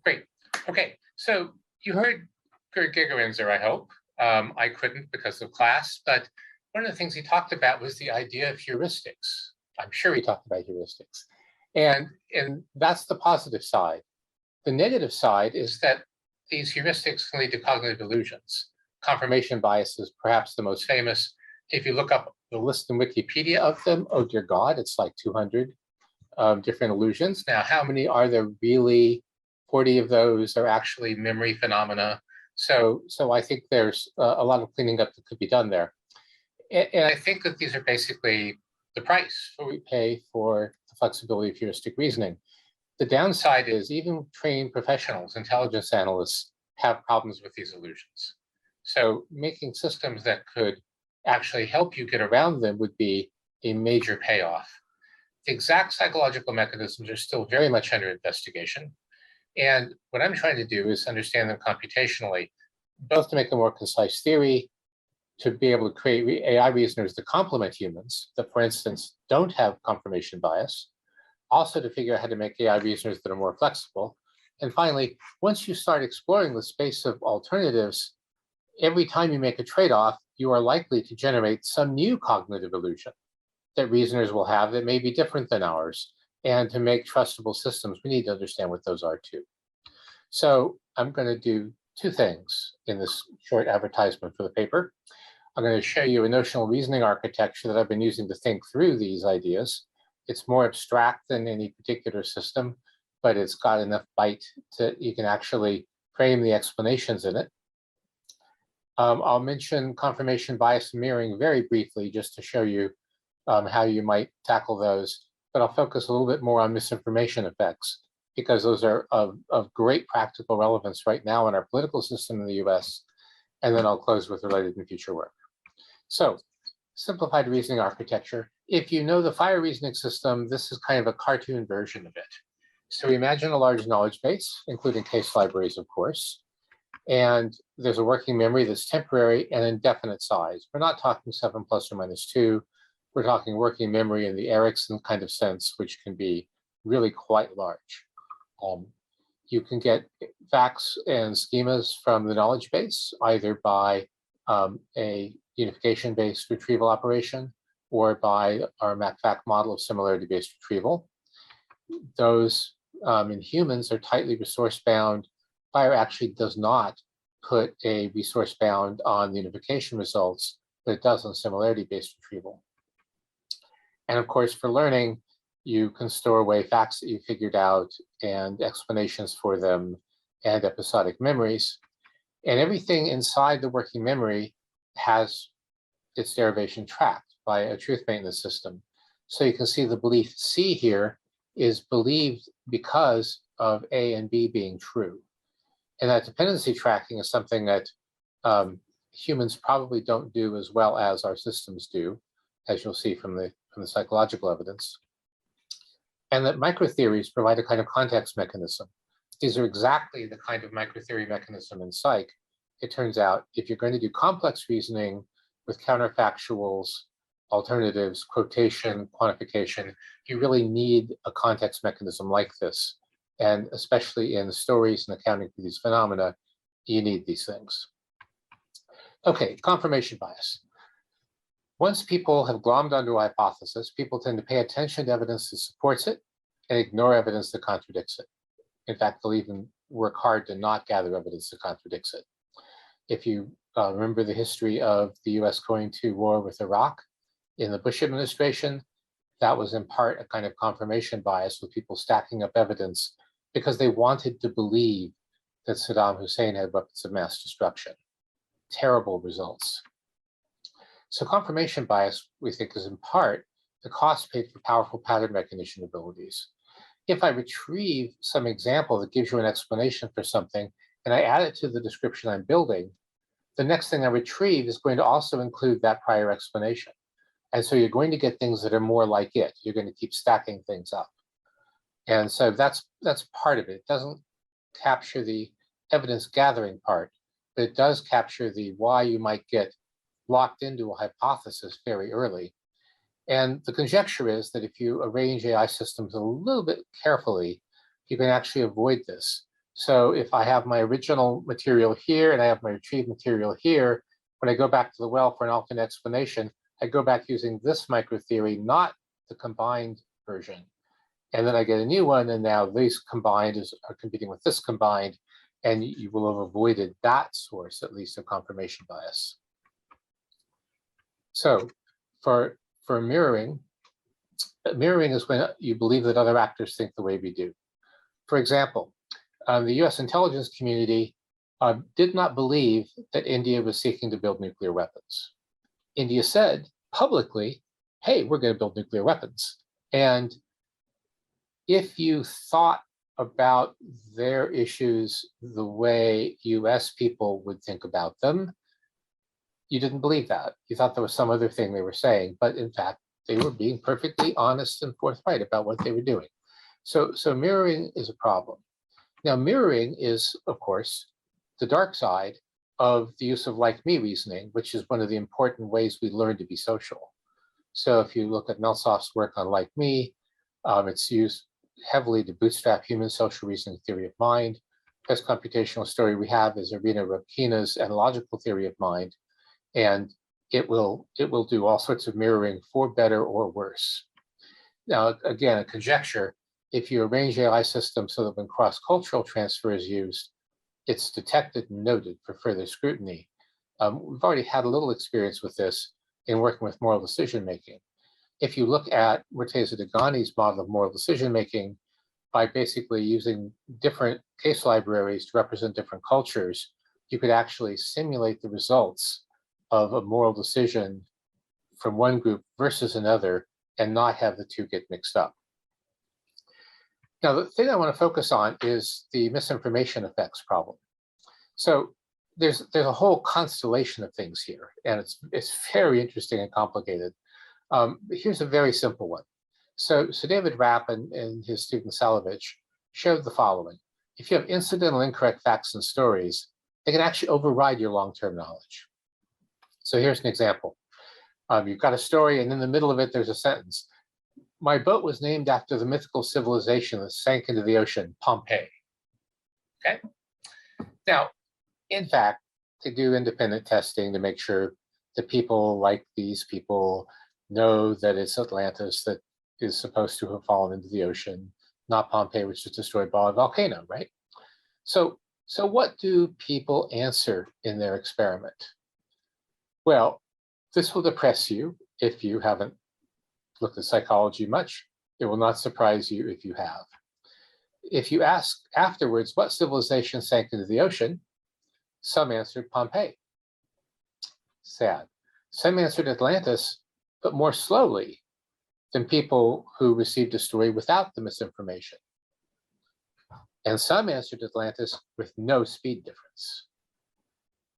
Great. Okay, so you heard Gerd Gigerenzer, I hope. I couldn't because of class, but one of the things he talked about was the idea of heuristics. I'm sure he talked about heuristics. And that's the positive side. The negative side is that these heuristics can lead to cognitive illusions. Confirmation bias is perhaps the most famous. If you look up the list in Wikipedia of them, oh dear God, it's like 200 different illusions. Now, how many are there really? 40 of those are actually memory phenomena. So I think there's a lot of cleaning up that could be done there. And I think that these are basically the price we pay for the flexibility of heuristic reasoning. The downside is even trained professionals, intelligence analysts, have problems with these illusions. So making systems that could actually help you get around them would be a major payoff. The exact psychological mechanisms are still very much under investigation. And what I'm trying to do is understand them computationally, both to make a more concise theory, to be able to create AI reasoners that complement humans, that, for instance, don't have confirmation bias, also to figure out how to make AI reasoners that are more flexible. And finally, once you start exploring the space of alternatives, every time you make a trade-off, you are likely to generate some new cognitive illusion that reasoners will have that may be different than ours. And to make trustable systems, we need to understand what those are too. So I'm going to do two things in this short advertisement for the paper. I'm going to show you a notional reasoning architecture that I've been using to think through these ideas. It's more abstract than any particular system, but it's got enough bite to you can actually frame the explanations in it. I'll mention confirmation bias and mirroring very briefly just to show you how you might tackle those, but I'll focus a little bit more on misinformation effects because those are of great practical relevance right now in our political system in the US, and then I'll close with related and future work. So, simplified reasoning architecture. If you know the fire reasoning system, this is kind of a cartoon version of it. So imagine a large knowledge base, including case libraries, of course. And there's a working memory that's temporary and indefinite size. We're not talking 7 plus or minus 2. We're talking working memory in the Ericsson kind of sense, which can be really quite large. You can get facts and schemas from the knowledge base, either by a unification-based retrieval operation or by our MacFact model of similarity-based retrieval. Those in humans are tightly resource-bound. Fire actually does not put a resource bound on the unification results, but it does on similarity-based retrieval. And of course, for learning, you can store away facts that you figured out and explanations for them and episodic memories. And everything inside the working memory has its derivation tracked by a truth maintenance system. So you can see the belief C here is believed because of A and B being true. And that dependency tracking is something that humans probably don't do as well as our systems do, as you'll see from the psychological evidence. And that microtheories provide a kind of context mechanism. These are exactly the kind of microtheory mechanism in psych. It turns out if you're going to do complex reasoning with counterfactuals, alternatives, quotation, quantification, you really need a context mechanism like this. And especially in stories and accounting for these phenomena, you need these things. Okay, confirmation bias. Once people have glommed onto a hypothesis, people tend to pay attention to evidence that supports it and ignore evidence that contradicts it. In fact, they'll even work hard to not gather evidence that contradicts it. If you remember the history of the US going to war with Iraq in the Bush administration, that was in part a kind of confirmation bias with people stacking up evidence because they wanted to believe that Saddam Hussein had weapons of mass destruction. Terrible results. So confirmation bias, we think, is in part the cost paid for powerful pattern recognition abilities. If I retrieve some example that gives you an explanation for something, and I add it to the description I'm building, the next thing I retrieve is going to also include that prior explanation. And so you're going to get things that are more like it. You're going to keep stacking things up. And so that's part of it. It doesn't capture the evidence gathering part, but it does capture the why you might get locked into a hypothesis very early. And the conjecture is that if you arrange AI systems a little bit carefully, you can actually avoid this. So if I have my original material here and I have my retrieved material here, when I go back to the well for an alternate explanation, I go back using this microtheory, not the combined version. And then I get a new one, and now these combined are competing with this combined, and you will have avoided that source, at least, of confirmation bias. So for mirroring, mirroring is when you believe that other actors think the way we do. For example, the US intelligence community did not believe that India was seeking to build nuclear weapons. India said publicly, hey, we're going to build nuclear weapons. And if you thought about their issues the way US people would think about them, you didn't believe that. You thought there was some other thing they were saying, but in fact, they were being perfectly honest and forthright about what they were doing. So mirroring is a problem. Now, mirroring is, of course, the dark side of the use of like-me reasoning, which is one of the important ways we learn to be social. So if you look at Melsoff's work on like-me, it's used heavily to bootstrap human social reasoning theory of mind. Best computational story we have is Irina Rybkina's analogical theory of mind, and it will do all sorts of mirroring for better or worse. Now, again, a conjecture, if you arrange AI systems so that when cross-cultural transfer is used, it's detected and noted for further scrutiny. We've already had a little experience with this in working with moral decision-making. If you look at Murtaza Degani's model of moral decision-making, by basically using different case libraries to represent different cultures, you could actually simulate the results of a moral decision from one group versus another and not have the two get mixed up. Now, the thing I want to focus on is the misinformation effects problem. So there's a whole constellation of things here, and it's very interesting and complicated. Here's a very simple one. So David Rapp and his student Salovich showed the following. If you have incidental incorrect facts and stories, they can actually override your long-term knowledge. So here's an example. You've got a story, and in the middle of it, there's a sentence. My boat was named after the mythical civilization that sank into the ocean, Pompeii. Okay? Now, in fact, to do independent testing to make sure that people like these people know that it's Atlantis that is supposed to have fallen into the ocean, not Pompeii, which was destroyed by a volcano, right? So what do people answer in their experiment? Well, this will depress you if you haven't looked at psychology much. It will not surprise you if you have. If you ask afterwards, what civilization sank into the ocean? Some answered Pompeii. Sad. Some answered Atlantis, but more slowly than people who received a story without the misinformation. And some answered Atlantis with no speed difference.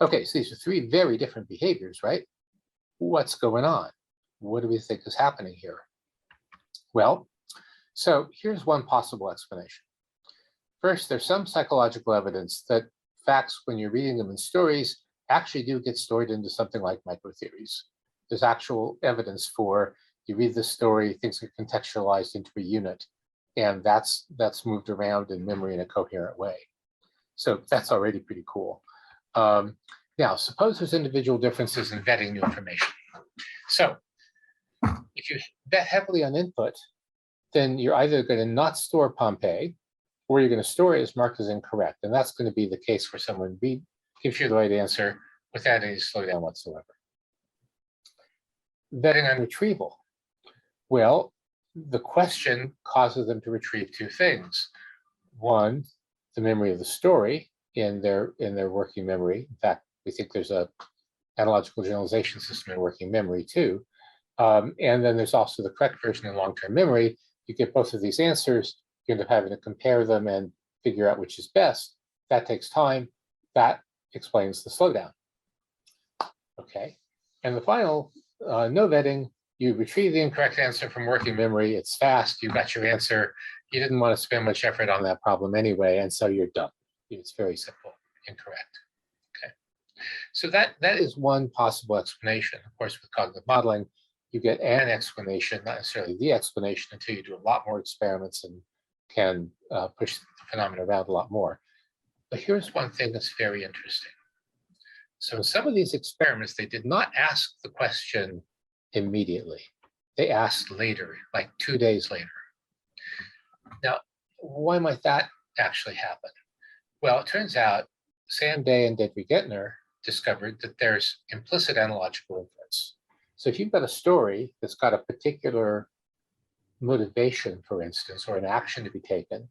Okay, so these are three very different behaviors, right? What's going on? What do we think is happening here? Well, so here's one possible explanation. First, there's some psychological evidence that facts, when you're reading them in stories, actually do get stored into something like microtheories. There's actual evidence for you read this story, things get contextualized into a unit, and that's moved around in memory in a coherent way. So that's already pretty cool. Now, suppose there's individual differences in vetting new information. So if you bet heavily on input, then you're either going to not store Pompeii, or you're going to store it as marked as incorrect. And that's going to be the case where someone gives you the right answer without any slowdown whatsoever. Vetting on retrieval. Well, the question causes them to retrieve two things. One, the memory of the story in their working memory. In fact, we think there's a analogical generalization system in working memory too. And then there's also the correct version in long-term memory. You get both of these answers, you end up having to compare them and figure out which is best. That takes time. That explains the slowdown. Okay. And the final, no vetting, you retrieve the incorrect answer from working memory. It's fast. You got your answer. You didn't want to spend much effort on that problem anyway, and so you're done. It's very simple. Incorrect. Okay. So that is one possible explanation. Of course, with cognitive modeling, you get an explanation, not necessarily the explanation, until you do a lot more experiments and can push the phenomena around a lot more. But here's one thing that's very interesting. So in some of these experiments, they did not ask the question immediately. They asked later, like 2 days later. Now, why might that actually happen? Well, it turns out Sam Day and Deidre Gettner discovered that there's implicit analogical inference. So if you've got a story that's got a particular motivation, for instance, or an action to be taken,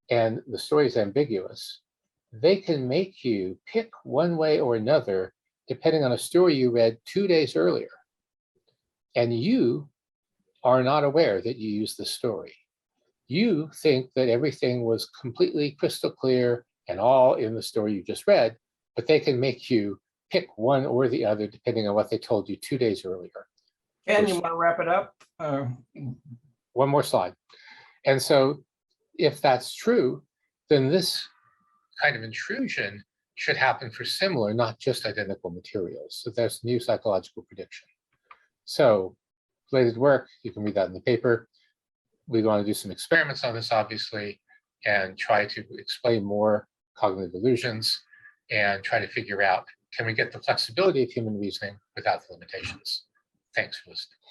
and the story is ambiguous, they can make you pick one way or another depending on a story you read 2 days earlier. And you are not aware that you used the story. You think that everything was completely crystal clear and all in the story you just read, but they can make you pick one or the other depending on what they told you 2 days earlier. And you want to wrap it up? One more slide. And so if that's true, then this kind of intrusion should happen for similar, not just identical materials. So there's new psychological prediction. So related work, you can read that in the paper. We want to do some experiments on this, obviously, and try to explain more cognitive illusions and try to figure out, can we get the flexibility of human reasoning without the limitations? Thanks for listening.